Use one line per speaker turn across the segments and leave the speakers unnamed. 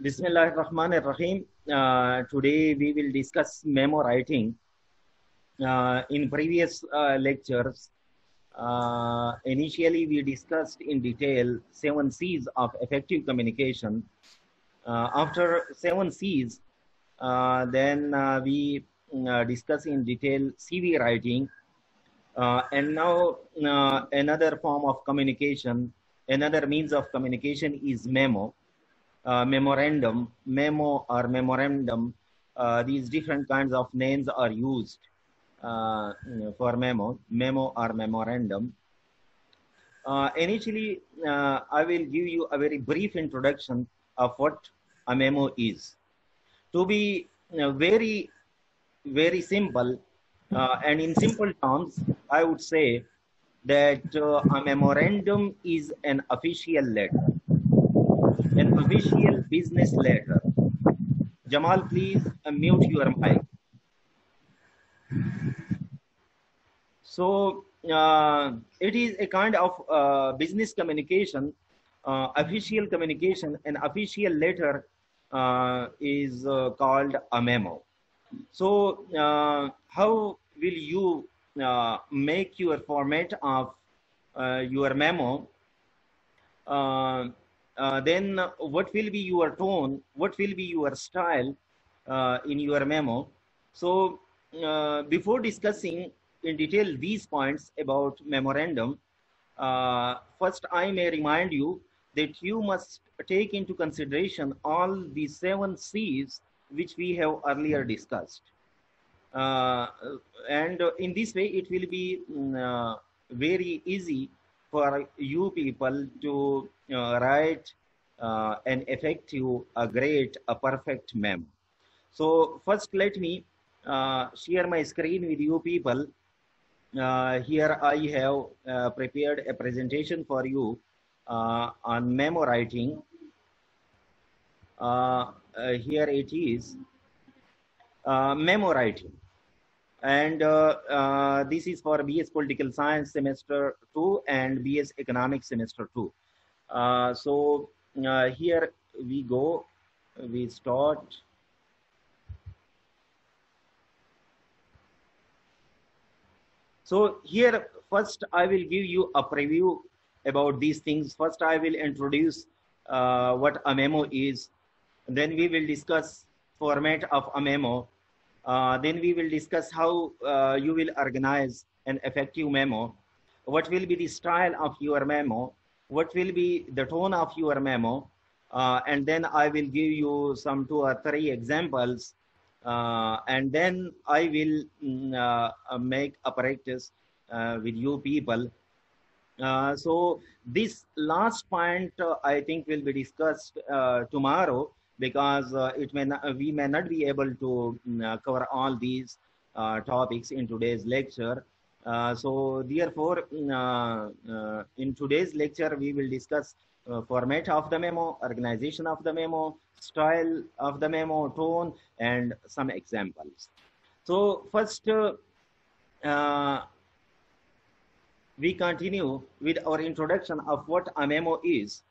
Bismillahirrahmanirrahim. Today we will discuss memo writing. In previous lectures, initially we discussed in detail 7 C's of effective communication. After 7 C's, then we discuss in detail CV writing. And now another form of communication, another means of communication is memo. Memorandum, memo or memorandum, these different kinds of names are used for memo or memorandum. Initially, I will give you a very brief introduction of what a memo is. To be very simple, and in simple terms, I would say that a memorandum is an official letter. An official business letter. Jamal, please mute your mic. So it is a kind of business communication, official communication. An official letter is called a memo. So how will you make your format of your memo? Then what will be your tone, what will be your style in your memo. So before discussing in detail these points about memorandum, first I may remind you that you must take into consideration all the 7 C's which we have earlier discussed. And in this way it will be very easy for you people to write an effective, a great, a perfect memo. So first let me share my screen with you people. Here I have prepared a presentation for you on memo writing. Here it is, memo writing. And this is for BS Political Science semester 2 and BS Economics semester 2. So here we go, we start. So here first I will give you a preview about these things. First I will introduce what a memo is. Then we will discuss format of a memo. Then we will discuss how you will organize an effective memo. What will be the style of your memo? What will be the tone of your memo? And then I will give you some 2 or 3 examples. And then I will make a practice with you people. So this last point I think will be discussed tomorrow, because we may not be able to cover all these topics in today's lecture. So therefore, in today's lecture, we will discuss format of the memo, organization of the memo, style of the memo, tone, and some examples. So first, we continue with our introduction of what a memo is.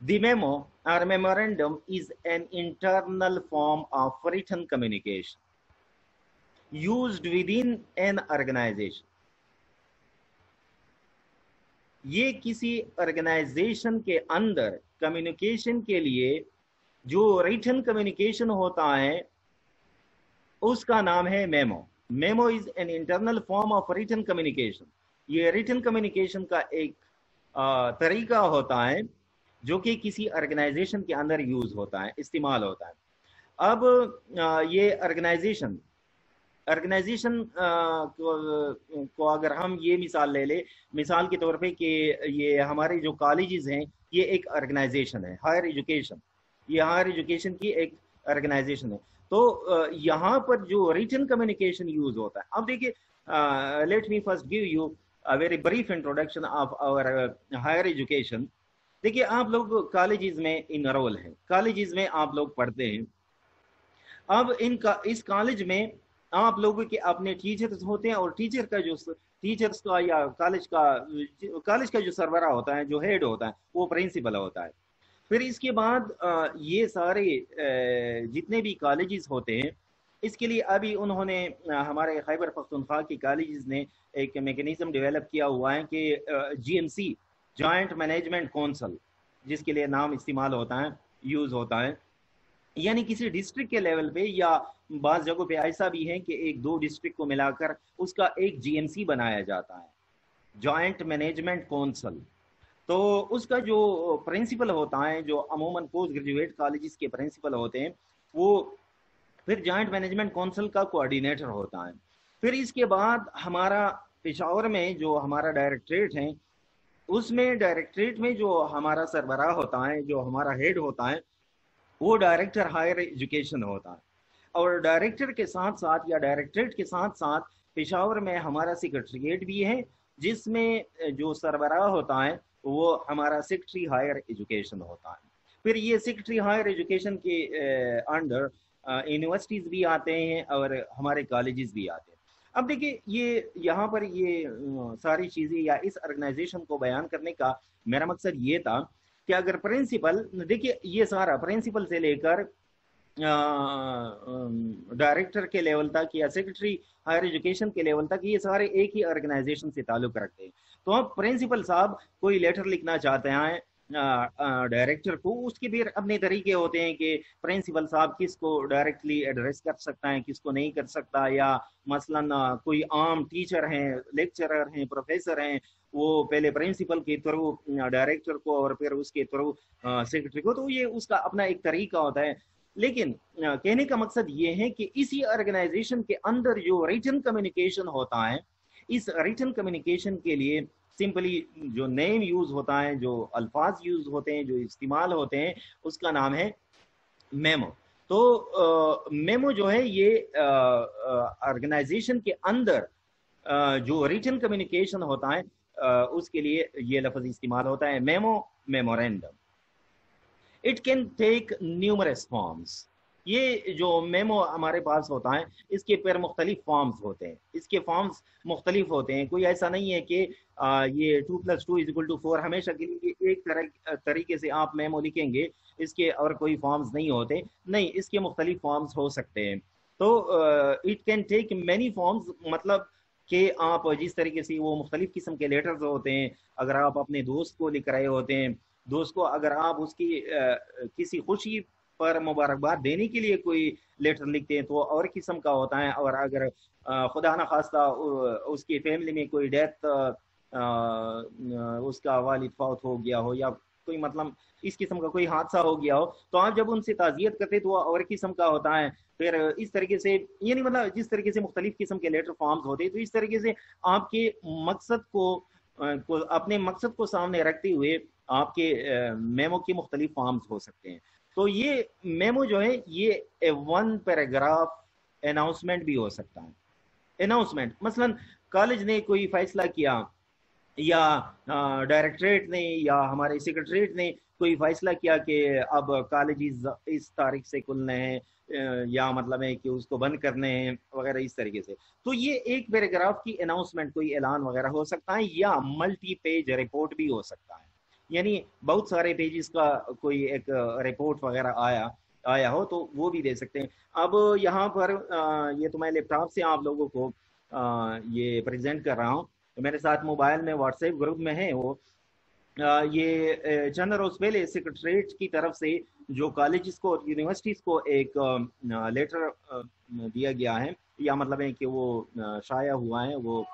The memo or memorandum is an internal form of written communication used within an organization. ये किसी organization के अंदर communication के लिए जो written communication होता है उसका नाम है memo. Memo is an internal form of written communication. ये written communication का एक तरीका होता है जो कि किसी ऑर्गेनाइजेशन के अंदर यूज होता है, इस्तेमाल होता है. अब ये ऑर्गेनाइजेशन को अगर हम ये मिसाल ले ले, मिसाल के तौर पे कि ये हमारे जो कॉलेजेस हैं ये एक ऑर्गेनाइजेशन है, हायर एजुकेशन, ये हायर एजुकेशन की एक ऑर्गेनाइजेशन है. तो यहाँ पर जो रिटन कम्युनिकेशन यूज होता है, अब देखिए, let me first give you a very brief introduction of our higher education. देखिए, आप लोग कॉलेजेस में इनरोल हैं, कॉलेजेस में आप लोग पढ़ते हैं. अब इस कॉलेज में आप लोगों के अपने टीचर्स होते हैं, और टीचर्स का या कॉलेज का जो सरबराह होता है, जो हेड होता है, वो प्रिंसिपल होता है. फिर इसके बाद ये सारे जितने भी कॉलेजेस होते हैं, इसके लिए अभी उन्होंने हमारे खैबर पख्तूनख्वा की कॉलेजेस ने एक मैकेनिज्म डेवलप किया हुआ है कि जीएमसी, जॉइंट मैनेजमेंट काउंसिल, जिसके लिए नाम इस्तेमाल होता है, यूज होता है, यानी किसी डिस्ट्रिक्ट के लेवल पे या बाज़ जगहों पे ऐसा भी है कि एक दो डिस्ट्रिक्ट को मिलाकर उसका एक जीएमसी बनाया जाता है, जॉइंट मैनेजमेंट काउंसिल। तो उसका जो प्रिंसिपल होता है, जो अमूमन पोस्ट ग्रेजुएट कॉलेजेस के प्रिंसिपल होते हैं, वो फिर जॉइंट मैनेजमेंट काउंसिल का कोऑर्डिनेटर होता है। फिर इसके बाद हमारा पेशावर में जो हमारा डायरेक्टरेट है, उसमें डायरेक्टरेट में जो हमारा सरबराह होता है, जो हमारा हेड होता है, वो डायरेक्टर हायर एजुकेशन होता है। और डायरेक्टर के साथ साथ या डायरेक्टरेट के साथ साथ पेशावर में हमारा सेक्रेटरीट भी है, जिसमें जो सरबराह होता है वो हमारा सेक्रेटरी हायर एजुकेशन होता है। फिर ये सेक्रेटरी हायर एजुकेशन के अंडर यूनिवर्सिटीज भी आते हैं और हमारे कॉलेजेस भी आते हैं। अब देखिए, ये यहाँ पर ये सारी चीज़ें या इस ऑर्गेनाइजेशन को बयान करने का मेरा मकसद ये था कि अगर प्रिंसिपल, देखिए ये सारा प्रिंसिपल से लेकर डायरेक्टर के लेवल तक या सेक्रेटरी हायर एजुकेशन के लेवल तक, ये सारे एक ही ऑर्गेनाइजेशन से ताल्लुक रखते हैं। तो अब प्रिंसिपल साहब कोई लेटर लिखना चाहते हैं डायरेक्टर को, उसके भी अपने तरीके होते हैं कि प्रिंसिपल साहब किसको डायरेक्टली एड्रेस कर सकता है, किसको नहीं कर सकता, या मसलन कोई आम टीचर हैं, लेक्चरर हैं, प्रोफेसर हैं, वो पहले प्रिंसिपल के थ्रू डायरेक्टर को और फिर उसके थ्रू सेक्रेटरी को, तो ये उसका अपना एक तरीका होता है। लेकिन कहने का मकसद ये है कि इसी ऑर्गेनाइजेशन के अंदर जो रिटन कम्युनिकेशन होता है, इस रिटन कम्युनिकेशन के लिए सिंपली जो नेम यूज होता है, जो अल्फाज यूज होते हैं, जो इस्तेमाल होते हैं, उसका नाम है मेमो। तो मेमो जो है ये ऑर्गेनाइजेशन के अंदर जो रिटन कम्युनिकेशन होता है उसके लिए ये लफ्ज इस्तेमाल होता है, memo, memorandum. It can take numerous forms. ये जो मेमो हमारे पास होता है, इसके फिर मुख्तलिफ फॉर्म्स होते हैं, इसके फॉर्म्स मुख्तलिफ होते हैं। कोई ऐसा नहीं है कि ये 2+2=4 हमेशा के लिए एक तरीके से आप मेमो लिखेंगे, इसके और कोई फॉर्म्स नहीं होते, नहीं, इसके मुख्तलिफ फॉर्म्स हो सकते हैं। तो it can take many forms, मतलब कि आप जिस तरीके से वो मुख्तलिफ किस्म के लेटर्स होते हैं, अगर आप अपने दोस्त को लिख रहे होते हैं, दोस्त को अगर आप उसकी किसी खुशी पर मुबारकबाद देने के लिए कोई लेटर लिखते हैं तो और किस्म का होता है। और अगर खुदा न खास्ता उसकी फैमिली में कोई डेथ, उसका वालिद फौत हो गया हो या कोई मतलब इस किस्म का कोई हादसा हो गया हो, तो आप जब उनसे ताज़ियत करते तो और किस्म का होता है। फिर इस तरीके से, यानी मतलब जिस तरीके से मुख्तलिफ किस्म के लेटर फॉर्म्स होते हैं, तो इस तरीके से आपके मकसद को अपने मकसद को सामने रखते हुए आपके मेमो की मुख्तलिफ फॉर्म्स हो सकते हैं। तो ये मेमो जो है ये 1 पैराग्राफ अनाउंसमेंट भी हो सकता है। अनाउंसमेंट मसलन कॉलेज ने कोई फैसला किया या डायरेक्टरेट ने या हमारे सेक्रेटरीट ने कोई फैसला किया कि अब कॉलेज इस तारीख से खुलने हैं या मतलब है कि उसको बंद करने हैं वगैरह, इस तरीके से। तो ये एक पैराग्राफ की अनाउंसमेंट, कोई ऐलान वगैरह हो सकता है, या मल्टी पेज रिपोर्ट भी हो सकता है, यानी बहुत सारे पेजेस का कोई एक रिपोर्ट वगैरह आया हो तो वो भी दे सकते हैं। अब यहाँ पर ये तो मैं लैपटॉप से आप लोगों को ये प्रेजेंट कर रहा हूँ, तो मेरे साथ मोबाइल में व्हाट्सएप ग्रुप में है वो। ये चंद रोज पहले सेक्रेटरीट की तरफ से जो कॉलेजेस को, यूनिवर्सिटीज को एक लेटर दिया गया है, या मतलब है कि वो शाया हुआ है, वो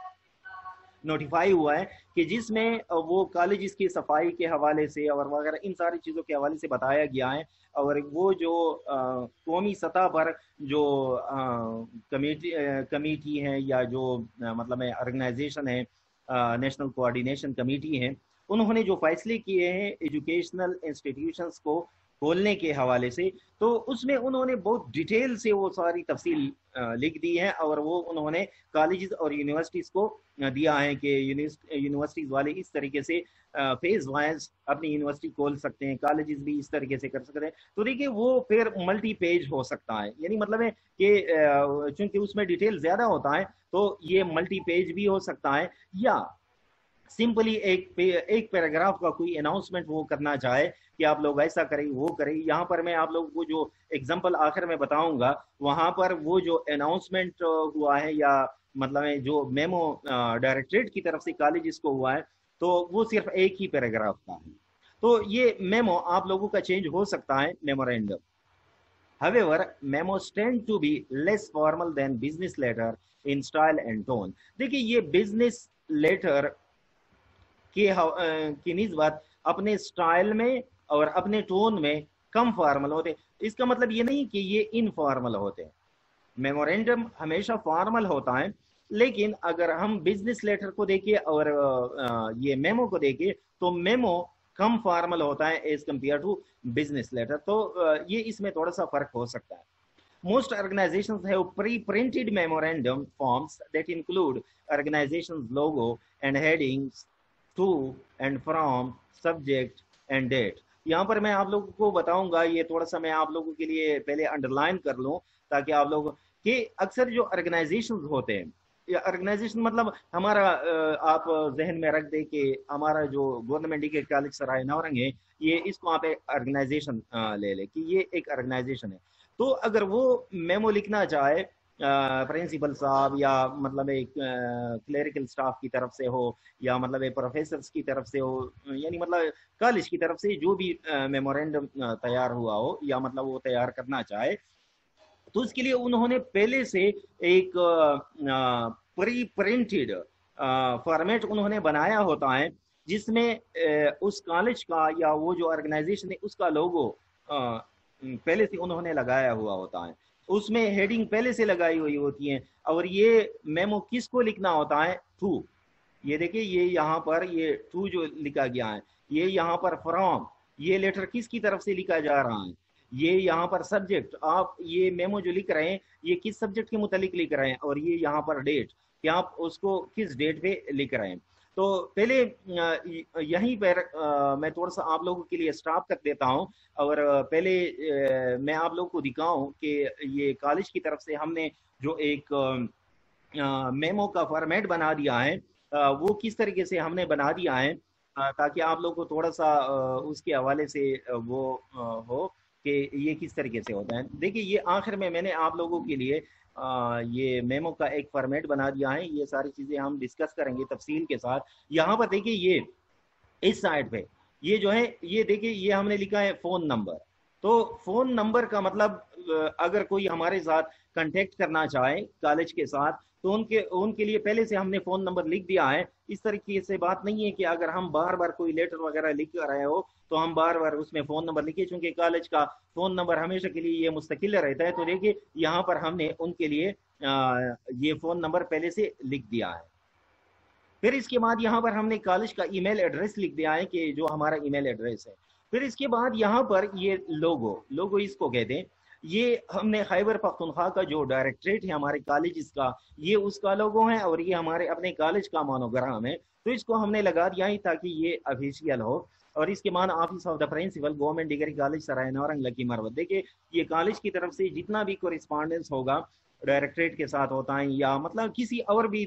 नोटिफाई हुआ है कि जिसमें वो कॉलेजेस की सफाई के हवाले से और वगैरह इन सारी चीज़ों के हवाले से बताया गया है। और वो जो कौमी सतह पर जो कमेटी है या जो मतलब है ऑर्गेनाइजेशन है, नेशनल कोऑर्डिनेशन कमेटी है, उन्होंने जो फैसले किए हैं एजुकेशनल इंस्टीट्यूशंस को खोलने के हवाले से, तो उसमें उन्होंने बहुत डिटेल से वो सारी तफसील लिख दी है। और वो उन्होंने कॉलेजेस और यूनिवर्सिटीज़ को दिया है कि यूनिवर्सिटीज़ वाले इस तरीके से फेज वाइज अपनी यूनिवर्सिटी खोल सकते हैं, कॉलेजेस भी इस तरीके से कर सकते हैं। तो देखिए वो फिर मल्टी पेज हो सकता है, यानी मतलब है कि चूंकि उसमें डिटेल ज़्यादा होता है तो ये मल्टी पेज भी हो सकता है, या सिंपली एक पैराग्राफ का कोई अनाउंसमेंट वो करना चाहे कि आप लोग ऐसा करें वो करें, यहाँ पर मैं आप लोगों को जो एग्जांपल आखिर में बताऊंगा, वहां पर वो जो अनाउंसमेंट हुआ है या मतलब है जो मेमो डायरेक्टरेट की तरफ से कॉलेज को हुआ है, तो वो सिर्फ एक ही पैराग्राफ का है। तो ये मेमो आप लोगों का चेंज हो सकता है memorandum. However, memos tend to be less formal than business letter in style and tone. देखिए ये बिजनेस लेटर की निस्बत अपने स्टाइल में और अपने टोन में कम फॉर्मल होते हैं। इसका मतलब ये नहीं कि ये इनफॉर्मल होते हैं। मेमोरेंडम हमेशा फॉर्मल होता है, लेकिन अगर हम बिजनेस लेटर को देखें और ये मेमो को देखें तो मेमो कम फॉर्मल होता है as compare to business letter. तो ये इसमें थोड़ा सा फर्क हो सकता है। Most organizations have pre-printed memorandum forms that include organization's logo and headings, to and from, subject and date। यहाँ पर मैं आप लोगों को बताऊंगा, ये थोड़ा सा मैं आप लोगों के लिए पहले अंडरलाइन कर लूं ताकि आप लोग कि अक्सर जो ऑर्गेनाइजेशंस होते हैं, या ऑर्गेनाइजेशन मतलब हमारा आप जहन में रख दे कि हमारा जो government degree college Sarai Naurang है, ये इसको आप एक ऑर्गेनाइजेशन ले ले कि ये एक ऑर्गेनाइजेशन है। तो अगर वो मेमो लिखना चाहे प्रिंसिपल साहब या मतलब एक क्लेरिकल स्टाफ की तरफ से हो या मतलब एक प्रोफेसर्स की तरफ से हो, यानी मतलब कॉलेज की तरफ से जो भी मेमोरेंडम तैयार हुआ हो या मतलब वो तैयार करना चाहे, तो उसके लिए उन्होंने पहले से एक प्री प्रिंटेड फॉर्मेट उन्होंने बनाया होता है, जिसमें उस कॉलेज का या वो जो ऑर्गेनाइजेशन है उसका लोगो पहले से उन्होंने लगाया हुआ होता है, उसमें हेडिंग पहले से लगाई हुई होती है। और ये मेमो किसको लिखना होता है? टू। ये देखिए ये यहाँ पर ये टू जो लिखा गया है, ये यहाँ पर फ्रॉम, ये लेटर किसकी तरफ से लिखा जा रहा है, ये यहाँ पर सब्जेक्ट, आप ये मेमो जो लिख रहे हैं ये किस सब्जेक्ट के मुतालिक लिख रहे हैं, और ये यहाँ पर डेट कि आप उसको किस डेट पे लिख रहे हैं। तो पहले यहीं पर मैं थोड़ा सा आप लोगों के लिए स्टॉप कर देता हूँ और पहले मैं आप लोगों को दिखाऊं कि ये कॉलेज की तरफ से हमने जो एक मेमो का फॉर्मेट बना दिया है, वो किस तरीके से हमने बना दिया है, ताकि आप लोग को थोड़ा सा उसके हवाले से वो हो कि ये किस तरीके से होता है। देखिए ये आखिर में मैंने आप लोगों के लिए ये मेमो का एक फॉर्मेट बना दिया है, ये सारी चीजें हम डिस्कस करेंगे तफसील के साथ। यहाँ पर देखिए ये इस साइड पे ये जो है, ये देखिए ये हमने लिखा है फोन नंबर। तो फोन नंबर का मतलब अगर कोई हमारे साथ कांटेक्ट करना चाहे कॉलेज के साथ, तो उनके उनके लिए पहले से हमने फोन नंबर लिख दिया है। इस तरीके से बात नहीं है कि अगर हम बार बार कोई लेटर वगैरह लिख रहे हो तो हम बार बार उसमें फोन नंबर लिखे, चूंकि कॉलेज का फोन नंबर हमेशा के लिए ये मुस्तकिल रहता है। तो देखिए यहाँ पर हमने उनके लिए ये फोन नंबर पहले से लिख दिया है। फिर इसके बाद यहाँ पर हमने कॉलेज का ईमेल एड्रेस लिख दिया है कि जो हमारा ईमेल एड्रेस है। फिर इसके बाद यहाँ पर ये लोगो इसको कहते हैं, ये हमने खैबर पख्तूनख्वा का जो डायरेक्टरेट है हमारे कॉलेज का, ये उसका लोगो है और ये हमारे अपने कॉलेज का मोनोग्राम है। तो इसको हमने लगा दिया है ताकि ये ऑफिशियल हो। और इसके बाद office of the principal government degree college Sarai Naurang Lakki Marwat. देखिए ये कॉलेज की तरफ से जितना भी कोरिस्पॉन्डेंस होगा डायरेक्टरेट के साथ होता है या मतलब किसी और भी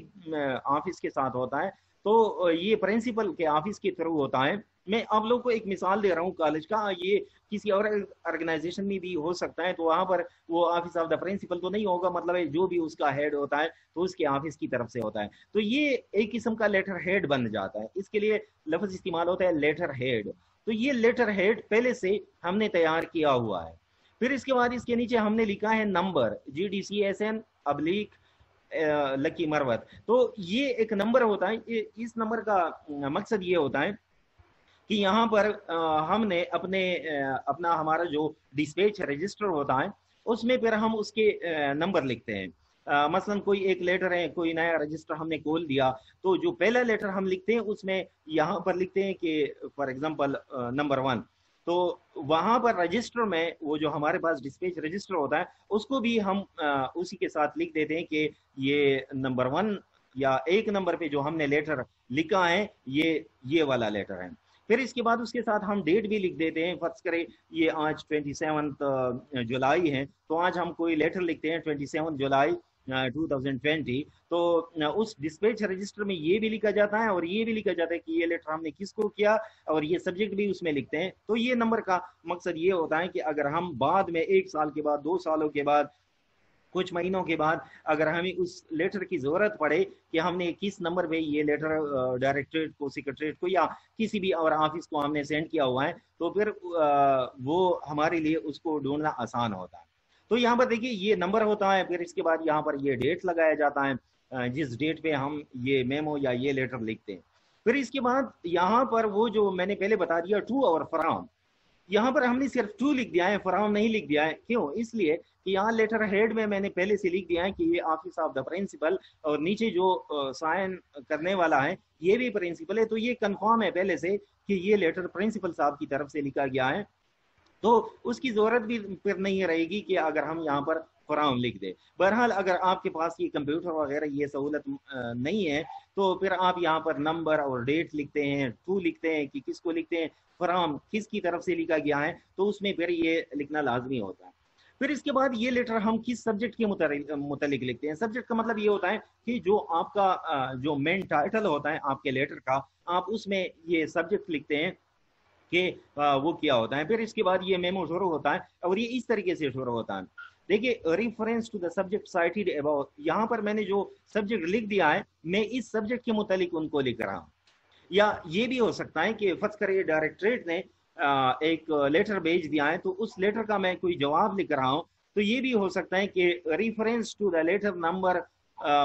ऑफिस के साथ होता है, तो ये प्रिंसिपल के ऑफिस के थ्रू होता है। मैं आप लोग को एक मिसाल दे रहा हूँ कॉलेज का, ये किसी और ऑर्गेनाइजेशन में भी हो सकता है, तो वहां पर वो ऑफिस ऑफ द प्रिंसिपल तो नहीं होगा, मतलब जो भी उसका हेड होता है तो उसके ऑफिस की तरफ से होता है। तो ये एक किस्म का लेटर हेड बन जाता है, इसके लिए लफ्ज इस्तेमाल होता है लेटर हेड। तो ये लेटर हेड पहले से हमने तैयार किया हुआ है। फिर इसके बाद इसके नीचे हमने लिखा है number GDCSN oblique lucky Marwat. तो ये एक नंबर होता है, इस नंबर का मकसद ये होता है कि यहाँ पर हमने अपना हमारा जो डिस्पैच रजिस्टर होता है उसमें फिर हम उसके नंबर लिखते हैं। मसलन कोई एक लेटर है, कोई नया रजिस्टर हमने खोल दिया, तो जो पहला लेटर हम लिखते हैं उसमें यहाँ पर लिखते हैं कि फॉर एग्जांपल नंबर 1। तो वहां पर रजिस्टर में वो जो हमारे पास डिस्पैच रजिस्टर होता है उसको भी हम उसी के साथ लिख देते हैं कि ये नंबर 1 या एक नंबर पे जो हमने लेटर लिखा है ये वाला लेटर है। फिर इसके बाद उसके साथ हम डेट भी लिख देते हैं। फर्ज करें ये आज 27 जुलाई है, तो आज हम कोई लेटर लिखते हैं 27 जुलाई 2020। तो उस डिस्पैच रजिस्टर में ये भी लिखा जाता है और ये भी लिखा जाता है कि ये लेटर हमने किसको किया, और ये सब्जेक्ट भी उसमें लिखते हैं। तो ये नंबर का मकसद ये होता है कि अगर हम बाद में 1 साल के बाद, 2 सालों के बाद, कुछ महीनों के बाद अगर हमें उस लेटर की जरूरत पड़े कि हमने किस नंबर पे ये लेटर डायरेक्टरेट को, सेक्रेटरीट को या किसी भी और ऑफिस को हमने सेंड किया हुआ है, तो फिर वो हमारे लिए उसको ढूंढना आसान होता है। तो यहाँ पर देखिए ये नंबर होता है, फिर इसके बाद यहाँ पर ये डेट लगाया जाता है जिस डेट पे हम ये मेमो या ये लेटर लिखते हैं। फिर इसके बाद यहाँ पर वो जो मैंने पहले बता दिया टू और फ्रॉम, यहाँ पर हमने सिर्फ टू लिख दिया है, फ्रॉम नहीं लिख दिया है। क्यों? इसलिए कि यहाँ लेटर हेड में मैंने पहले से लिख दिया है कि ये ऑफिस ऑफ द प्रिंसिपल, और नीचे जो साइन करने वाला है ये भी प्रिंसिपल है, तो ये कंफर्म है पहले से कि ये लेटर प्रिंसिपल साहब की तरफ से लिखा गया है। तो उसकी जरूरत भी फिर नहीं रहेगी कि अगर हम यहाँ पर फ्रॉम लिख दे। बहरहाल अगर आपके पास ये कंप्यूटर वगैरह ये सहूलत नहीं है, तो फिर आप यहाँ पर नंबर और डेट लिखते हैं, टू लिखते हैं कि किसको लिखते हैं, फ्रॉम किसकी तरफ से लिखा गया है, तो उसमें फिर ये लिखना लाजमी होता है। फिर इसके बाद ये लेटर हम किस सब्जेक्ट के मुतालिक लिखते हैं। सब्जेक्ट का मतलब ये होता है कि जो आपका जो मेन टाइटल होता है आपके लेटर का, आप उसमें ये सब्जेक्ट लिखते हैं कि वो क्या होता है। फिर इसके बाद ये मेमो शुरू होता है और ये इस तरीके से शुरू होता है। देखिए reference to the subject cited about, यहाँ पर मैंने जो सब्जेक्ट लिख दिया है मैं इस सब्जेक्ट के मुतालिक उनको लिख रहा हूँ। या ये भी हो सकता है कि फर्ज करिए डायरेक्टरेट ने एक लेटर भेज दिया है, तो उस लेटर का मैं कोई जवाब लिख रहा हूँ, तो ये भी हो सकता है कि reference to the letter number,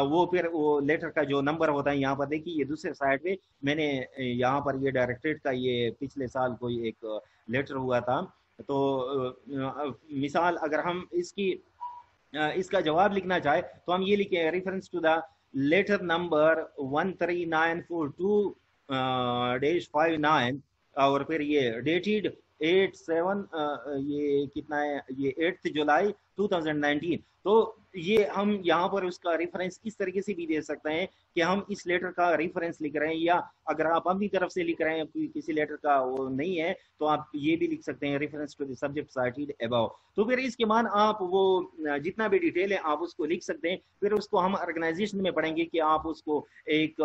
वो फिर वो लेटर का जो नंबर होता है, यहाँ पर देखिए ये दूसरे साइड पे मैंने यहाँ पर ये डायरेक्टरेट का ये पिछले साल कोई एक लेटर हुआ था, तो मिसाल अगर हम इसका जवाब लिखना चाहे तो हम ये लिखे reference to the letter number 13942-59, और फिर ये डेटेड 8/7, ये कितना है, ये 8 जुलाई 2019। तो ये हम यहाँ पर उसका रेफरेंस इस तरीके से भी दे सकते हैं कि हम इस लेटर का रेफरेंस लिख रहे हैं, या अगर आप अपनी तरफ से लिख रहे हैं किसी लेटर का वो नहीं है तो आप ये भी लिख सकते हैं reference to the subject cited above. तो फिर इसके बाद आप वो जितना भी डिटेल है आप उसको लिख सकते हैं। फिर उसको हम ऑर्गेनाइजेशन में पढ़ेंगे कि आप उसको एक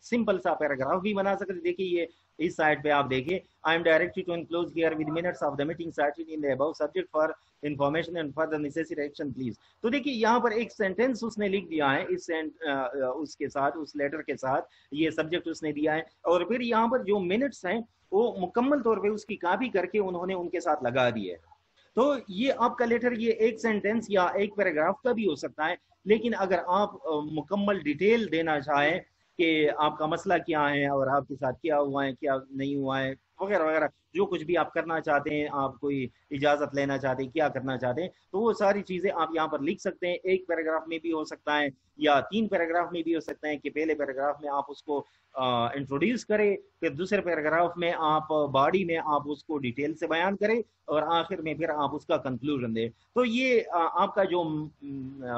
सिंपल सा पैराग्राफ भी बना सकते। देखिए ये इस साइड पे आप देखिए, I am directed to enclose herewith minutes of the meeting cited in the above subject for information and for the necessary action please. तो देखिए यहाँ पर एक सेंटेंस उसने लिख दिया है इस उसके साथ, उस लेटर के साथ ये सब्जेक्ट उसने दिया है, और फिर यहाँ पर जो मिनट्स हैं वो मुकम्मल तौर पे उसकी कॉपी करके उन्होंने उनके साथ लगा दिए। तो ये आपका लेटर ये एक सेंटेंस या एक पैराग्राफ का भी हो सकता है, लेकिन अगर आप मुकम्मल डिटेल देना चाहें कि आपका मसला क्या है और आपके साथ क्या हुआ है, क्या नहीं हुआ है, वगैरह वगैरह, जो कुछ भी आप करना चाहते हैं, आप कोई इजाजत लेना चाहते हैं, क्या करना चाहते हैं, तो वो सारी चीजें आप यहाँ पर लिख सकते हैं। एक पैराग्राफ में भी हो सकता है या 3 पैराग्राफ में भी हो सकता है कि पहले पैराग्राफ में आप उसको इंट्रोड्यूस करें, फिर दूसरे पैराग्राफ में आप बॉडी में आप उसको डिटेल से बयान करें, और आखिर में फिर आप उसका कंक्लूजन दें। तो ये आपका जो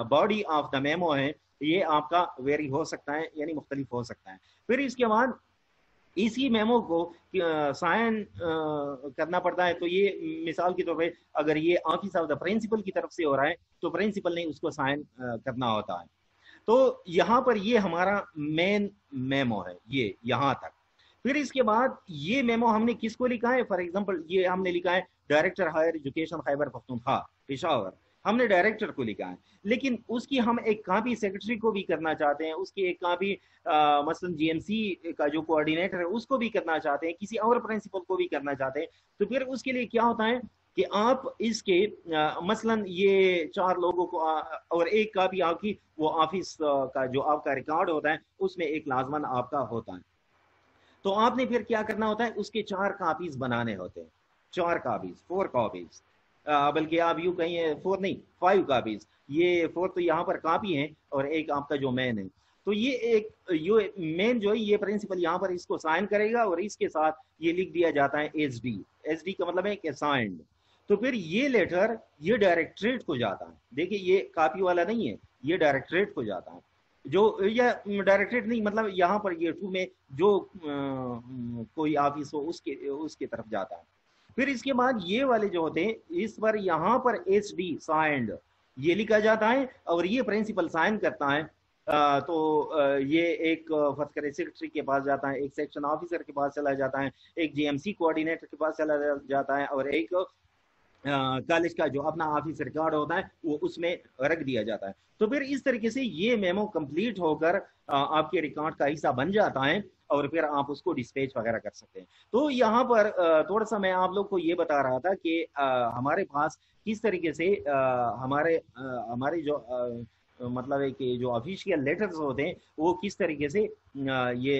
बॉडी ऑफ द मेमो है ये आपका वेरी हो सकता है, यानी मुख्तलिफ हो सकता है। फिर इसके बाद इसी मेमो को साइन करना पड़ता है। तो ये मिसाल के तौर पे अगर ये ऑफिस ऑफ द प्रिंसिपल की तरफ से हो रहा है तो प्रिंसिपल ने उसको साइन करना होता है। तो यहाँ पर ये हमारा मेन मेमो है, ये यहाँ तक। फिर इसके बाद ये मेमो हमने किसको लिखा है, फॉर एग्जांपल ये हमने लिखा है director higher education Khyber Pakhtunkhwa Peshawar, हमने डायरेक्टर को लिखा है, लेकिन उसकी हम एक कॉपी सेक्रेटरी को भी करना चाहते हैं, उसकी एक कॉपी मसलन जीएमसी का जो कोऑर्डिनेटर है उसको भी करना चाहते हैं, किसी और प्रिंसिपल को भी करना चाहते हैं। तो फिर उसके लिए क्या होता है कि आप इसके मसलन ये 4 लोगों को और एक कॉपी आपकी वो ऑफिस का जो आपका रिकॉर्ड होता है उसमें एक लाजमन आपका होता है। तो आपने फिर क्या करना होता है, उसके 4 कॉपीज बनाने होते हैं, 4 कॉपीज, 4 कॉपीज, बल्कि आप यूं कहिए 4 नहीं 5 कॉपीज। ये 4 तो यहाँ पर कॉपी है और एक आपका जो मैन है। तो ये एक मेन जो है ये प्रिंसिपल यहाँ पर इसको साइन करेगा और इसके साथ ये लिख दिया जाता है एसडी। एसडी का मतलब है कि साइंड। तो फिर ये लेटर ये डायरेक्टरेट को जाता है। देखिए ये कॉपी वाला नहीं है, ये डायरेक्टरेट को जाता है। जो या डायरेक्टरेट नहीं मतलब यहाँ पर ये टू में जो कोई ऑफिस हो उसके तरफ जाता है। फिर इसके बाद ये वाले जो होते हैं इस पर यहाँ पर एच डी साइंड, ये लिखा जाता है और ये प्रिंसिपल साइन करता है। ये एक फर्स्ट करें सेक्रेटरी के पास जाता है, एक सेक्शन ऑफिसर के पास चला जाता है, एक जीएमसी कोऑर्डिनेटर के पास चला जाता है, और एक कॉलेज का जो अपना ऑफिस रिकॉर्ड होता है वो उसमें रख दिया जाता है। तो फिर इस तरीके से ये मेमो कंप्लीट होकर आपके रिकॉर्ड का हिस्सा बन जाता है और फिर आप उसको डिस्पैच वगैरह कर सकते हैं। तो यहाँ पर थोड़ा सा मैं आप लोग को ये बता रहा था कि हमारे पास किस तरीके से हमारे जो मतलब है कि जो ऑफिशियल लेटर्स होते हैं वो किस तरीके से ये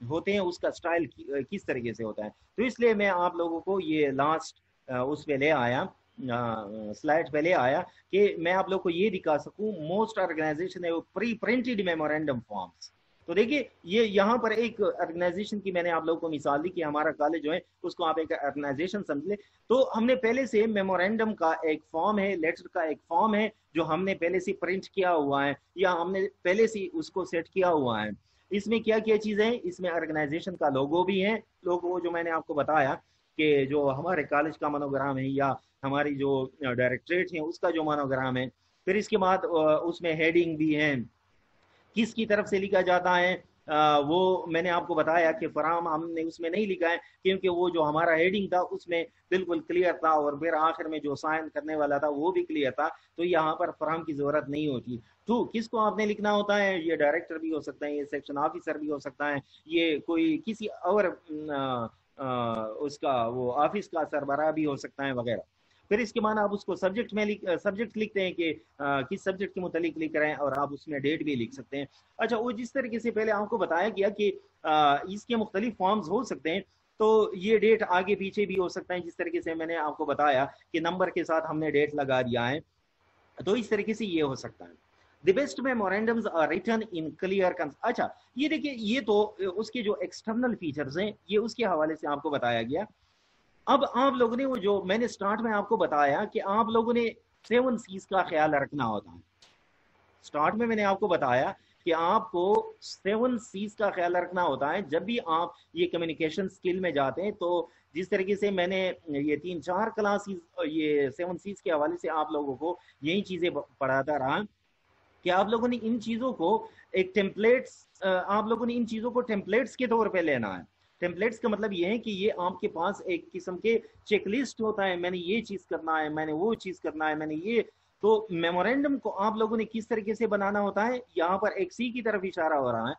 होते हैं, उसका स्टाइल किस तरीके से होता है। तो इसलिए मैं आप लोगों को ये लास्ट उस पे ले आया, स्लाइड पे ले आया कि मैं आप लोग को ये दिखा सकूं मोस्ट ऑर्गेनाइजेशन है प्री प्रिंटेड मेमोरेंडम फॉर्म्स। तो देखिए ये यहाँ पर एक ऑर्गेनाइजेशन की मैंने आप लोगों को मिसाल दी कि हमारा कॉलेज जो है उसको आप एक ऑर्गेनाइजेशन समझ ले। तो हमने पहले से मेमोरेंडम का एक फॉर्म है, लेटर का एक फॉर्म है जो हमने पहले से प्रिंट किया हुआ है या हमने पहले से उसको सेट किया हुआ है। इसमें क्या क्या चीजें हैं, इसमें ऑर्गेनाइजेशन का लोगो भी है, लोगो जो मैंने आपको बताया कि जो हमारे कॉलेज का मोनोग्राम है या हमारी जो डायरेक्टरेट है उसका जो मोनोग्राम है। फिर इसके बाद उसमें हेडिंग भी है, किसकी तरफ से लिखा जाता है वो मैंने आपको बताया कि फराम हमने उसमें नहीं लिखा है क्योंकि वो जो हमारा हेडिंग था उसमें बिल्कुल क्लियर था और फिर आखिर में जो साइन करने वाला था वो भी क्लियर था, तो यहाँ पर फराम की जरूरत नहीं होती। तो किसको आपने लिखना होता है, ये डायरेक्टर भी हो सकता है, ये सेक्शन ऑफिसर भी हो सकता है, ये कोई किसी और उसका वो ऑफिस का सरबराह भी हो सकता है वगैरह। फिर इसके बाद आप उसको सब्जेक्ट में सब्जेक्ट लिखते हैं कि किस सब्जेक्ट के मुतालिक लिख रहे हैं और आप उसमें डेट भी लिख सकते हैं। अच्छा, वो जिस तरीके से पहले आपको बताया गया कि इसके मुख्तलिफ फॉर्म्स हो सकते हैं, तो ये डेट आगे पीछे भी हो सकता है, जिस तरीके से मैंने आपको बताया कि नंबर के साथ हमने डेट लगा दिया है, तो इस तरीके से ये हो सकता है। The best memorandums are written in clear. अच्छा, ये देखिए ये तो उसके जो एक्सटर्नल फीचर्स हैं ये उसके हवाले से आपको बताया गया। अब आप लोगों ने वो जो मैंने स्टार्ट में आपको बताया कि आप लोगों ने 7 सीज का ख्याल रखना होता है। स्टार्ट में मैंने आपको बताया कि आपको 7 सीज का ख्याल रखना होता है जब भी आप ये कम्युनिकेशन स्किल में जाते हैं। तो जिस तरीके से मैंने ये 3-4 क्लासेस ये 7 सीज के हवाले से आप लोगों को यही चीजें पढ़ाता रहा कि आप लोगों ने इन चीजों को एक टेम्पलेट्स आप लोगों ने इन चीजों को टेम्पलेट्स के तौर पे लेना है। टेम्पलेट्स का मतलब ये है कि ये आपके पास एक किस्म के चेकलिस्ट होता है, मैंने ये चीज करना है, मैंने वो चीज करना है, मैंने ये। तो मेमोरेंडम को आप लोगों ने किस तरीके से बनाना होता है, यहाँ पर एक सी की तरफ इशारा हो रहा है।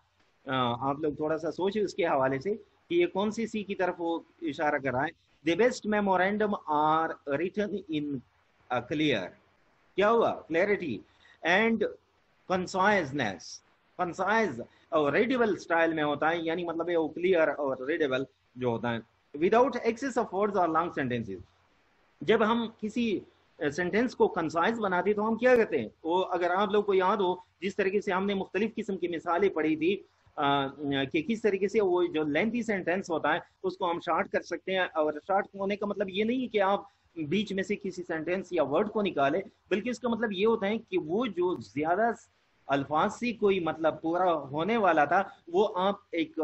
आप लोग थोड़ा सा सोचिए उसके हवाले से कि ये कौन सी सी की तरफ वो इशारा कर रहा है। The best memorandum are written in clear, क्या हुआ, क्लैरिटी एंड कंसाइजनेस। कंसाइज और रीडेबल स्टाइल में होता है, यानी मतलब वो क्लियर और रीडेबल जो होता है, विदाउट एक्सेस ऑफ वर्ड्स और लॉन्ग सेंटेंसेस। जब हम किसी सेंटेंस को कंसाइज बनाते तो हम क्या करते हैं, वो अगर आप लोग को याद हो जिस तरीके से हमने मुख्तलिफ किस्म की मिसालें पढ़ी थी कि किस तरीके से वो जो लेंथी सेंटेंस होता है उसको हम शॉर्ट कर सकते हैं। और शॉर्ट होने का मतलब ये नहीं है कि आप बीच में से किसी सेंटेंस या वर्ड को निकाले, बल्कि इसका मतलब ये होता है कि वो जो ज्यादा अल्फाज से कोई मतलब पूरा होने वाला था वो आप एक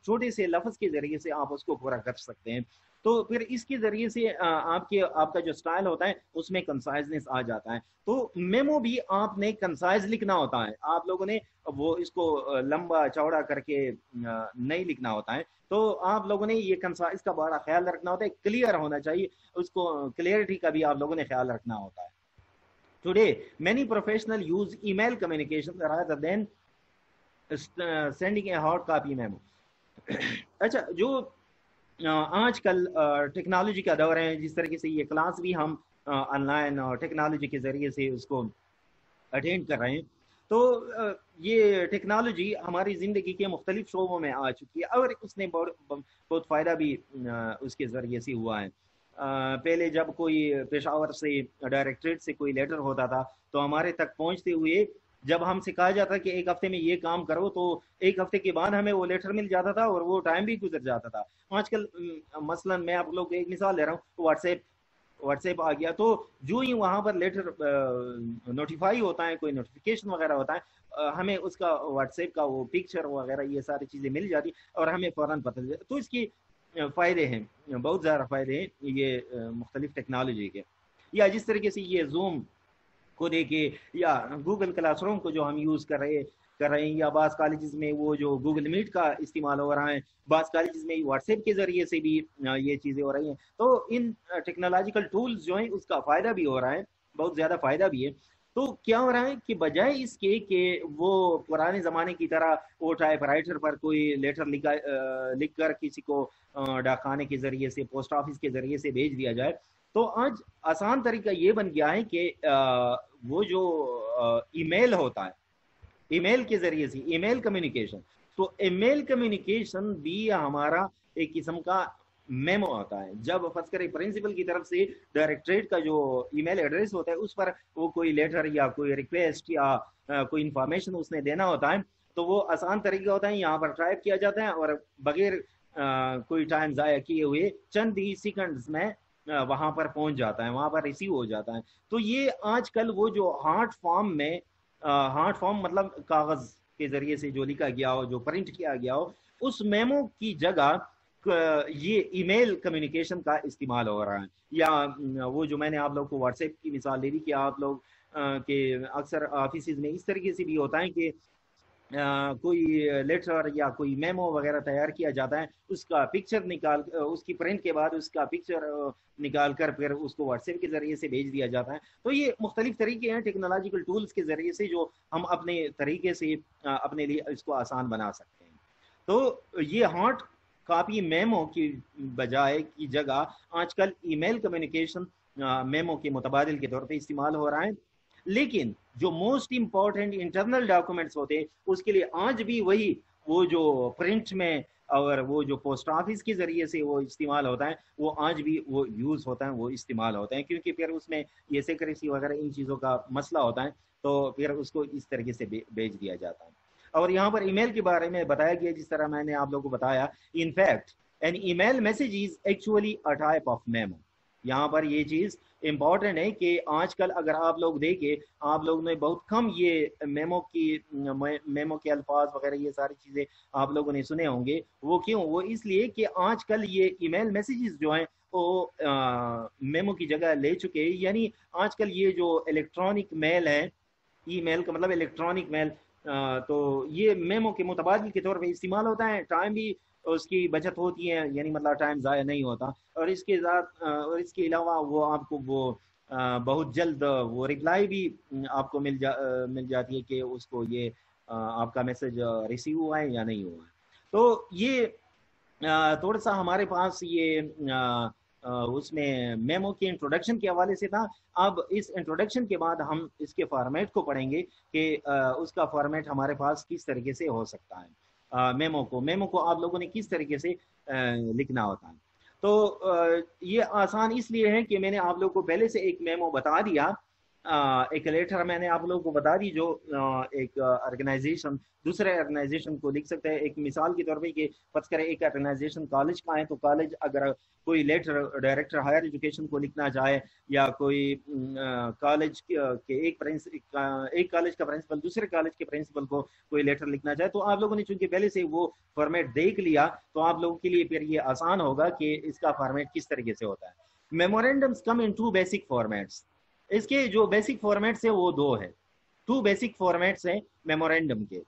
छोटे से लफ्ज के जरिए से आप उसको पूरा कर सकते हैं। तो फिर इसके जरिए से आपका जो स्टाइल होता है उसमें कंसाइजनेस आ जाता है। तो मेमो भी आपने कंसाइज लिखना होता है, आप लोगों ने वो इसको लंबा चौड़ा करके नहीं लिखना होता है। तो आप लोगों ने ये कंसाइज का बड़ा ख्याल रखना होता है, क्लियर होना चाहिए, उसको क्लियरिटी का भी आप लोगों ने ख्याल रखना होता है। Today, many professionals use email communication rather than sending a hard copy memo. अच्छा, जो आजकल टेक्नोलॉजी का दौर है, जिस तरीके से ये क्लास भी हम ऑनलाइन और टेक्नोलॉजी के जरिए से उसको अटेंड कर रहे हैं, तो ये टेक्नोलॉजी हमारी ज़िंदगी के मुख्तलिफ शोबों में आ चुकी है और उसने बहुत फ़ायदा भी उसके ज़रिए से हुआ है। पहले जब कोई पेशावर से डायरेक्टरेट से कोई लेटर होता था तो हमारे तक पहुंचते हुए जब हमसे कहा जाता कि एक हफ्ते में ये काम करो, तो एक हफ्ते के बाद हमें वो लेटर मिल जाता था और वो टाइम भी गुजर जाता था। आजकल मसलन मैं आप लोग को एक मिसाल दे रहा हूँ, व्हाट्सएप आ गया, तो जो ही वहां पर लेटर नोटिफाई होता है, कोई नोटिफिकेशन वगैरह होता है, हमें उसका व्हाट्सएप का वो पिक्चर वगैरह ये सारी चीजें मिल जाती और हमें फौरन पता चल जाता। तो इसकी फ़ायदे हैं, बहुत ज़्यादा फ़ायदे हैं ये मुख्तलिफ टेक्नोलॉजी के। या जिस तरीके से ये जूम को देके, या गूगल क्लासरूम को जो हम यूज कर रहे हैं, या बास कॉलेजेस में वो जो गूगल मीट का इस्तेमाल हो रहा है, बास कॉलेजेस में व्हाट्सएप के जरिए से भी ये चीजें हो रही हैं। तो इन टेक्नोलॉजिकल टूल्स जो हैं उसका फायदा भी हो रहा है, बहुत ज्यादा फायदा भी है। तो क्या हो रहा है कि बजाय इसके कि वो पुराने जमाने की तरह वो टाइपराइटर पर कोई लेटर लिख कर किसी को डाकखाने के जरिए से, पोस्ट ऑफिस के जरिए से भेज दिया जाए, तो आज आसान तरीका ये बन गया है कि वो जो ईमेल होता है, ईमेल के जरिए से ईमेल कम्युनिकेशन, तो ईमेल कम्युनिकेशन भी हमारा एक किस्म का मेमो होता है। जब फर्ज करें प्रिंसिपल की तरफ से डायरेक्टरेट का जो ईमेल एड्रेस होता है उस पर वो कोई लेटर या कोई रिक्वेस्ट या कोई इंफॉर्मेशन उसने देना होता है, तो वो आसान तरीका होता है, यहाँ पर टाइप किया जाता है और बगैर कोई टाइम जाया किए हुए चंद ही सेकंड्स में वहां पर पहुंच जाता है, वहां पर रिसीव हो जाता है। तो ये आजकल वो जो हार्ड फॉर्म में, हार्ड फॉर्म मतलब कागज के जरिए से जो लिखा गया हो, जो प्रिंट किया गया हो, उस मेमो की जगह ये ईमेल कम्युनिकेशन का इस्तेमाल हो रहा है। या वो जो मैंने आप लोग को व्हाट्सएप की मिसाल दे दी कि आप लोग के अक्सर ऑफिस में इस तरीके से भी होता है कि कोई लेटर या कोई मेमो वगैरह तैयार किया जाता है, उसका पिक्चर निकाल, उसकी प्रिंट के बाद उसका पिक्चर निकाल कर फिर उसको व्हाट्सएप के जरिए से भेज दिया जाता है। तो ये मुख्तलिफ तरीके हैं टेक्नोलॉजिकल टूल्स के जरिए से जो हम अपने तरीके से अपने लिए इसको आसान बना सकते हैं। तो ये हार्ड कॉपी मेमो की बजाय की जगह आजकल ईमेल कम्युनिकेशन मेमो के मुतबादिल के तौर पे इस्तेमाल हो रहा है। लेकिन जो मोस्ट इंपॉर्टेंट इंटरनल डॉक्यूमेंट्स होते हैं उसके लिए आज भी वही वो जो प्रिंट में और वो जो पोस्ट ऑफिस के जरिए से वो इस्तेमाल होता है, वो आज भी वो यूज होता है, वो इस्तेमाल होता है, क्योंकि फिर उसमें ये सिक्रेसी वगैरह इन चीज़ों का मसला होता है, तो फिर उसको इस तरीके से भेज दिया जाता है। और यहाँ पर ईमेल के बारे में बताया गया जिस तरह मैंने आप लोगों को बताया, in fact an email message is actually a type of memo. यहाँ पर ये चीज इंपॉर्टेंट है कि आजकल अगर आप लोग देखें, आप लोग ने बहुत कम ये मेमो के अल्फाज वगैरह ये सारी चीजें आप लोगों ने सुने होंगे। वो क्यों? वो इसलिए कि आजकल ये ईमेल मैसेजेस जो हैं वो मेमो की जगह ले चुके हैं। यानी आजकल ये जो इलेक्ट्रॉनिक मेल है, ईमेल का मतलब इलेक्ट्रॉनिक मेल, तो ये मेमो के मुतबादिल के तौर पे इस्तेमाल होता है, टाइम भी उसकी बचत होती है, यानी मतलब टाइम ज़ाया नहीं होता। और इसके साथ और इसके अलावा वो आपको वो बहुत जल्द वो रिप्लाई भी आपको मिल जाती है कि उसको ये आपका मैसेज रिसीव हुआ है या नहीं हुआ है। तो ये थोड़ा सा हमारे पास ये उसमें मेमो के इंट्रोडक्शन के हवाले से था। अब इस इंट्रोडक्शन के बाद हम इसके फॉर्मेट को पढ़ेंगे कि उसका फॉर्मेट हमारे पास किस तरीके से हो सकता है। मेमो को आप लोगों ने किस तरीके से लिखना होता है। तो ये आसान इसलिए है कि मैंने आप लोगों को पहले से एक मेमो बता दिया, एक लेटर मैंने आप लोगों को बता दी जो एक ऑर्गेनाइजेशन दूसरे ऑर्गेनाइजेशन को लिख सकता है। एक मिसाल के तौर पे कि फर्ज करें एक ऑर्गेनाइजेशन कॉलेज का है, तो कॉलेज अगर कोई लेटर डायरेक्टर हायर एजुकेशन को लिखना चाहे, या कोई कॉलेज के एक कॉलेज का प्रिंसिपल दूसरे कॉलेज के प्रिंसिपल को कोई लेटर लिखना चाहे, तो आप लोगों ने चूंकि पहले से वो फॉर्मेट देख लिया, तो आप लोगों के लिए फिर ये आसान होगा कि इसका फॉर्मेट किस तरीके से होता है। Memorandums come in two basic formats. इसके जो बेसिक फॉर्मेट्स है वो दो है, टू बेसिक फॉर्मेट्स हैं मेमोरेंडम के,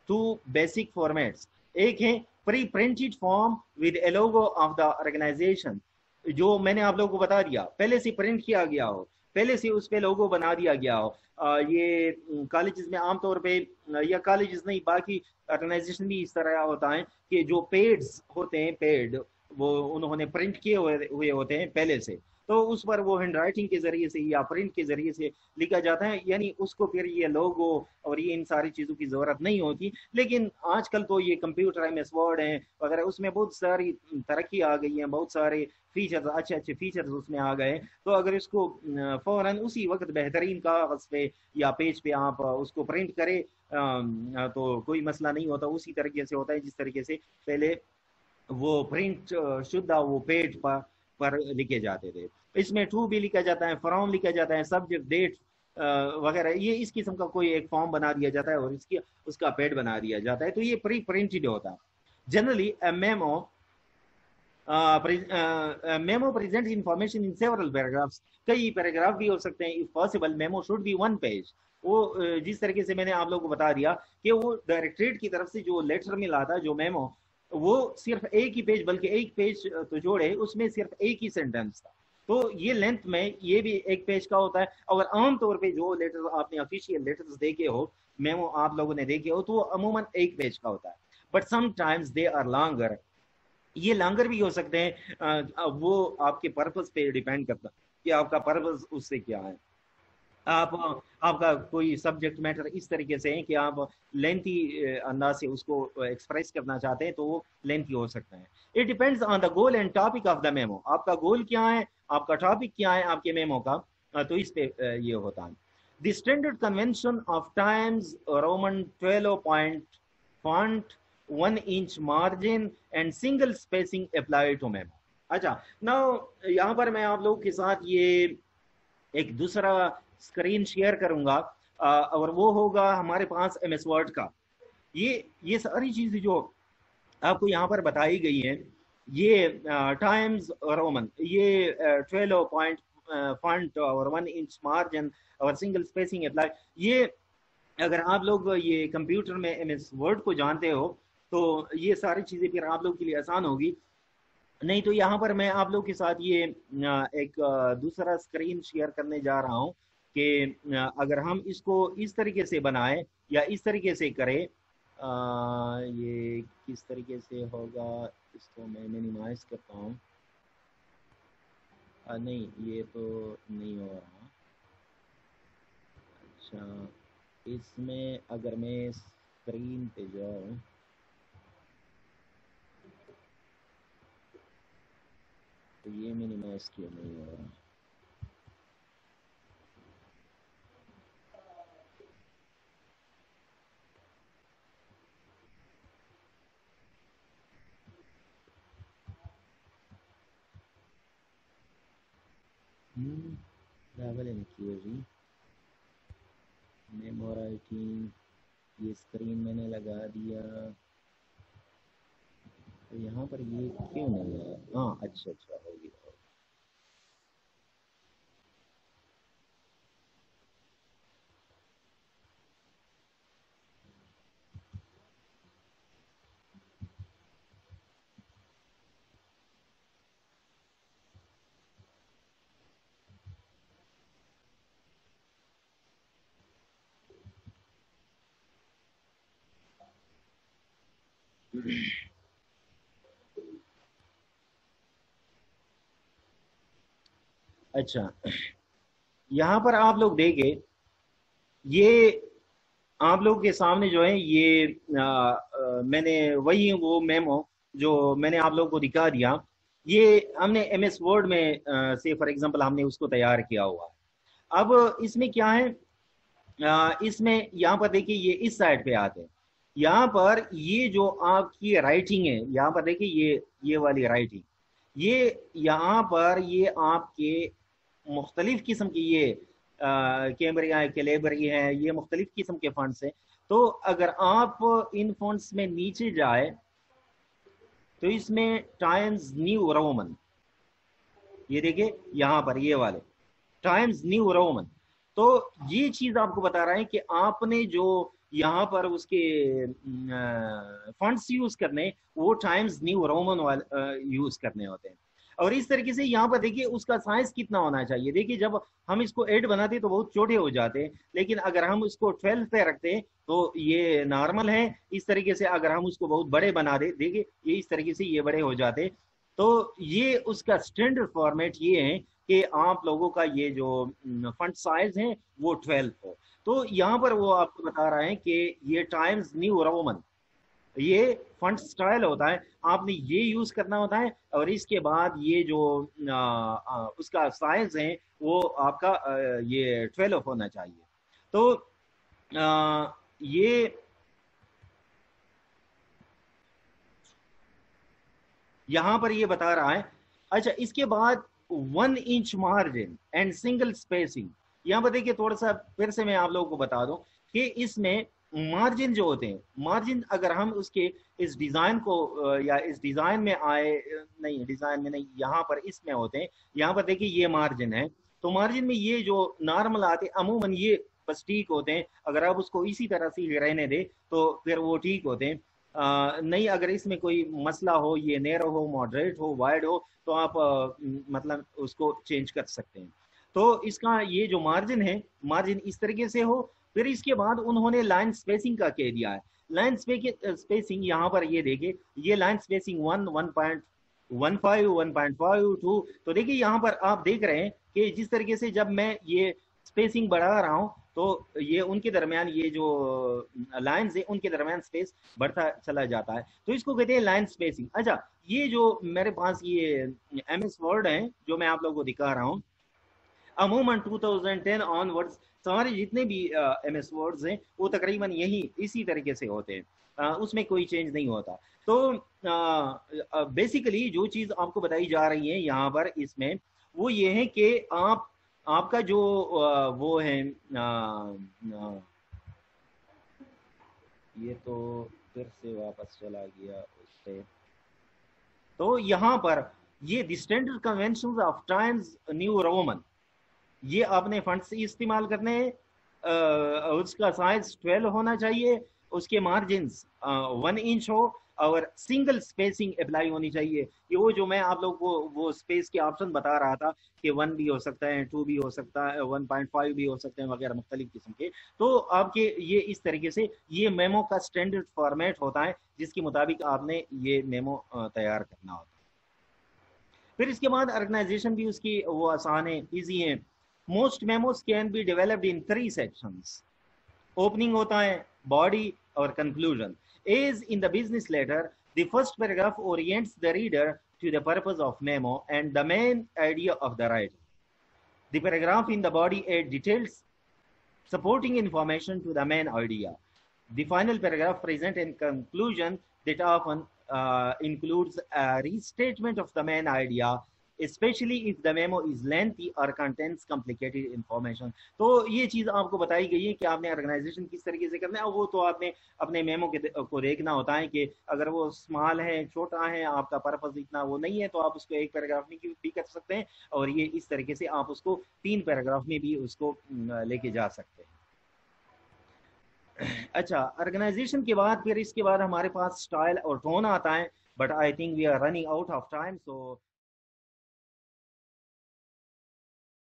टू बेसिक फॉर्मेट्स। एक है pre printed form with a logo of the organisation, जो मैंने आप लोगों को बता दिया पहले से प्रिंट किया गया हो, पहले से उस पे लोगो बना दिया गया हो। ये कॉलेजेस में आमतौर पे, या कॉलेजेस नहीं बाकी ऑर्गेनाइजेशन भी इस तरह होता है कि जो पेड्स होते हैं, पेड वो उन्होंने प्रिंट किए हुए होते हैं पहले से, तो उस पर वो हैंड राइटिंग के जरिए से या प्रिंट के जरिए से लिखा जाता है, यानी उसको फिर ये लोगो और ये इन सारी चीज़ों की ज़रूरत नहीं होती। लेकिन आजकल तो ये कंप्यूटर एमएस वर्ड है वगैरह, उसमें बहुत सारी तरक्की आ गई है, बहुत सारे फीचर्स, अच्छे अच्छे फीचर्स उसमें आ गए। तो अगर इसको फ़ौरन उसी वक्त बेहतरीन कागज़ पे या पेज पे आप उसको प्रिंट करें तो कोई मसला नहीं होता, उसी तरीके से होता है जिस तरीके से पहले वो प्रिंट शुदा वो पेज पर लिखे जाते थे। इसमें टू भी लिखा जाता है, फ्रॉम लिखा जाता है, सब्जेक्ट, डेट वगैरह, ये इस किस्म का कोई एक फॉर्म बना दिया जाता है और इसकी उसका पेड बना दिया जाता है। तो ये प्री प्रिंटेड होता है। Generally memo present information in several paragraphs, कई पैराग्राफ भी हो सकते हैं। If possible memo should be one page. वो जिस तरीके से मैंने आप लोगों को बता दिया कि वो डायरेक्टरेट की तरफ से जो लेटर मिला था, जो मेमो, वो सिर्फ एक ही पेज, बल्कि एक पेज तो जोड़े, उसमें सिर्फ एक ही सेंटेंस था। तो ये लेंथ में ये भी एक पेज का होता है। और आमतौर पे जो लेटर आपने ऑफिशियल लेटर्स देखे हो, मेमो आप लोगों ने देखे हो, तो वो अमूमन एक पेज का होता है। But sometimes they are longer, ये लॉन्गर भी हो सकते हैं। वो आपके पर्पस पे डिपेंड करता है कि आपका पर्पस उससे क्या है। आप आपका कोई सब्जेक्ट मैटर इस तरीके से है कि आप लेंथी अंदाज से उसको एक्सप्रेस करना चाहते हैं, तो वो लेंथी हो सकता है। It depends on the goal and topic of the memo. आपका गोल क्या है, आपका टॉपिक क्या है आपके मेमो का, तो इस पे ये होता है। The standard convention of times roman 12 point font, 1 inch margin and single spacing apply to memo. अच्छा, नाउ यहाँ पर मैं आप लोगों के साथ ये एक दूसरा स्क्रीन शेयर करूंगा, और वो होगा हमारे पास एमएस वर्ड का। ये सारी चीजें जो आपको यहाँ पर बताई गई हैं, ये टाइम्स रोमन, ये 12 पॉइंट फॉन्ट और 1 इंच मार्जिन और सिंगल स्पेसिंग अप्लाई, ये अगर आप लोग ये कंप्यूटर में एमएस वर्ड को जानते हो, तो ये सारी चीजें फिर आप लोग के लिए आसान होगी। नहीं तो यहाँ पर मैं आप लोग के साथ ये एक दूसरा स्क्रीन शेयर करने जा रहा हूँ कि अगर हम इसको इस तरीके से बनाएं या इस तरीके से करें, ये किस तरीके से होगा, इसको मैं मिनिमाइज करता हूँ। नहीं, ये तो नहीं हो रहा। अच्छा, इसमें अगर मैं स्क्रीन पे जाऊँ, तो ये मिनिमाइज क्यों नहीं हो रहा। ट्रैवल इंक्वायरी, मेमो राइटिंग, ये स्क्रीन मैंने लगा दिया, तो यहाँ पर ये क्यों नहीं है। हाँ, अच्छा अच्छा, हो गया। अच्छा, यहाँ पर आप लोग देखें, ये आप लोग के सामने जो है ये मैंने वही वो मेमो जो मैंने आप लोगों को दिखा दिया, ये हमने एमएस वर्ड में से फॉर एग्जांपल हमने उसको तैयार किया हुआ है। अब इसमें क्या है, इसमें यहाँ पर देखिए ये इस साइड पे आते हैं। यहाँ पर ये जो आपकी राइटिंग है, यहाँ पर देखिए ये वाली राइटिंग, ये यहाँ पर ये आपके मुख्तलिफ किस्म की ये कैमरिया है, कैलेबरी है, ये मुख्तलिफ किस्म के फंड्स हैं। तो अगर आप इन फंड्स में नीचे जाए, तो इसमें टाइम्स न्यू रोमन, ये देखिए यहाँ पर ये वाले टाइम्स न्यू रोमन, तो ये चीज आपको बता रहा है कि आपने जो यहाँ पर उसके फंड्स यूज करने, वो टाइम्स न्यू रोमन यूज करने होते हैं। और इस तरीके से यहाँ पर देखिए उसका साइज कितना होना चाहिए। देखिए जब हम इसको 8 बनाते तो बहुत छोटे हो जाते हैं, लेकिन अगर हम उसको 12 पे रखते तो ये नॉर्मल है। इस तरीके से अगर हम उसको बहुत बड़े बना दे, देखिए ये इस तरीके से ये बड़े हो जाते। तो ये उसका स्टैंडर्ड फॉर्मेट ये है कि आप लोगों का ये जो फंड साइज है वो 12 हो। तो यहाँ पर वो आपको बता रहा है कि ये टाइम्स न्यू रोमन, ये फंड स्टाइल होता है, आपने ये यूज करना होता है। और इसके बाद ये जो उसका साइज है वो आपका ये 12 होना चाहिए। तो ये यहां पर ये बता रहा है। अच्छा, इसके बाद 1 inch margin and single spacing, यहां पर देखिए थोड़ा सा फिर से मैं आप लोगों को बता दूं कि इसमें मार्जिन जो होते हैं, मार्जिन अगर हम उसके इस डिजाइन को या इस डिजाइन में आए, नहीं डिजाइन में नहीं, यहाँ पर इसमें होते हैं, यहाँ पर देखिए ये मार्जिन है। तो मार्जिन में ये जो नॉर्मल आते अमूमन ये बस ठीक होते हैं, अगर आप उसको इसी तरह से रहने दे तो फिर वो ठीक होते हैं। नहीं अगर इसमें कोई मसला हो, ये नैरो हो, मॉडरेट हो, वाइड हो, तो आप मतलब उसको चेंज कर सकते हैं। तो इसका ये जो मार्जिन है, मार्जिन इस तरीके से हो। फिर इसके बाद उन्होंने लाइन स्पेसिंग का कह दिया है। लाइन स्पेसिंग यहाँ पर ये देखिए, ये लाइन स्पेसिंग 1.15 1.52। तो देखिए यहाँ पर आप देख रहे हैं कि जिस तरीके से जब मैं ये स्पेसिंग बढ़ा रहा हूँ तो ये उनके दरमियान, ये जो लाइंस है उनके दरमियान स्पेस बढ़ता चला जाता है, तो इसको कहते हैं लाइन स्पेसिंग। अच्छा, ये जो मेरे पास ये एमएस वर्ड है जो मैं आप लोगों को दिखा रहा हूँ, अमूमन 2010 ऑनवर्ड्स हमारे जितने भी एमएस वर्ड्स हैं वो तकरीबन यही इसी तरीके से होते हैं, उसमें कोई चेंज नहीं होता। तो बेसिकली जो चीज आपको बताई जा रही है यहाँ पर इसमें वो ये है कि आपका जो वो है ये तो फिर से वापस चला गया उससे। तो यहाँ पर ये the standard convention of times new Roman, ये आपने फंड्स इस्तेमाल करने हैं। उसका साइज 12 होना चाहिए, उसके मार्जिन 1 इंच हो और सिंगल स्पेसिंग अप्लाई होनी चाहिए। कि वो जो मैं आप लोग को वो स्पेस के ऑप्शन बता रहा था कि 1 भी हो सकता है, 2 भी हो सकता है, 1.5 भी हो सकते हैं वगैरह मुख्तलिफ किस्म के। तो आपके ये इस तरीके से ये मेमो का स्टैंडर्ड फॉर्मेट होता है जिसके मुताबिक आपने ये मेमो तैयार करना होता है। फिर इसके बाद ऑर्गेनाइजेशन भी उसकी वो आसान है, ईजी है। Most memos can be developed in 3 sections. Opening होता है, बॉडी और conclusion. As in the business letter, the first paragraph orients the reader to the purpose of memo and the main idea of the writer. The paragraph in the body add details supporting information to the main idea. The final paragraph presents a conclusion that often includes a restatement of the main idea, especially if the memo is lengthy or contains complicated information. तो ये चीज आपको बताई गई है कि आपने organisation किस तरीके से करना है, वो तो आपने अपने मेमो को देखना होता है कि अगर वो स्मॉल है, छोटा है, आपका पर्पस इतना वो नहीं है, तो आप उसको एक पैराग्राफ में भी कर सकते हैं, और ये इस तरीके से आप उसको 3 पैराग्राफ में भी उसको लेके जा सकते हैं। अच्छा, ऑर्गेनाइजेशन के बाद फिर इसके बाद हमारे पास स्टाइल और टोन आता है, but I think we are running out of time, so